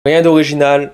Rien d'original,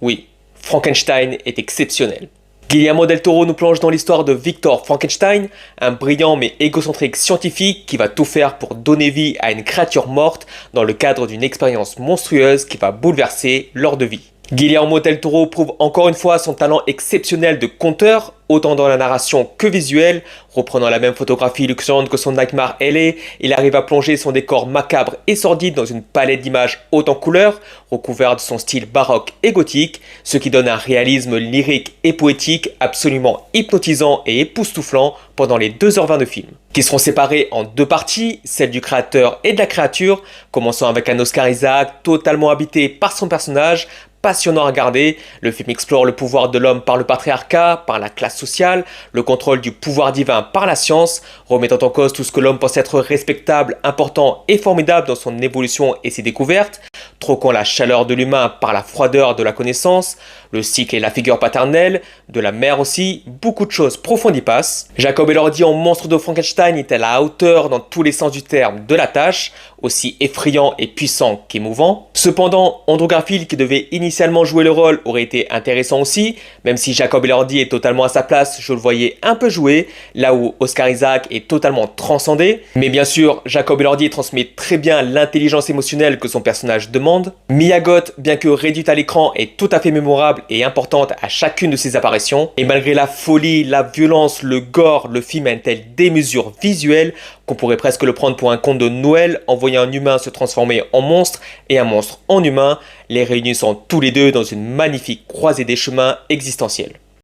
oui, Frankenstein est exceptionnel. Guillermo del Toro nous plonge dans l'histoire de Victor Frankenstein, un brillant mais égocentrique scientifique qui va tout faire pour donner vie à une créature morte dans le cadre d'une expérience monstrueuse qui va bouleverser l'ordre de vie. Guillermo del Toro prouve encore une fois son talent exceptionnel de conteur, autant dans la narration que visuelle. Reprenant la même photographie luxuriante que son Nightmare Alley, il arrive à plonger son décor macabre et sordide dans une palette d'images haute en couleurs, recouverte de son style baroque et gothique, ce qui donne un réalisme lyrique et poétique absolument hypnotisant et époustouflant pendant les 2h20 de film, qui seront séparés en deux parties, celle du créateur et de la créature, commençant avec un Oscar Isaac totalement habité par son personnage, passionnant à regarder. Le film explore le pouvoir de l'homme par le patriarcat, par la classe sociale, le contrôle du pouvoir divin par la science, remettant en cause tout ce que l'homme pense être respectable, important et formidable dans son évolution et ses découvertes, troquant la chaleur de l'humain par la froideur de la connaissance, le cycle et la figure paternelle, de la mère aussi, beaucoup de choses profondes y passent. Jacob Elordi en monstre de Frankenstein est à la hauteur dans tous les sens du terme de la tâche, aussi effrayant et puissant qu'émouvant. Cependant, Andrew Garfield, qui devait initialement jouer le rôle, aurait été intéressant aussi, même si Jacob Elordi est totalement à sa place, je le voyais un peu jouer, là où Oscar Isaac est totalement transcendé. Mais bien sûr, Jacob Elordi transmet très bien l'intelligence émotionnelle que son personnage demande. Mia Goth, bien que réduite à l'écran, est tout à fait mémorable et importante à chacune de ses apparitions. Et malgré la folie, la violence, le gore, le film a une telle démesure visuelle qu'on pourrait presque le prendre pour un conte de Noël en voyant un humain se transformer en monstre et un monstre en humain, les réunissant tous les deux dans une magnifique croisée des chemins existentiels.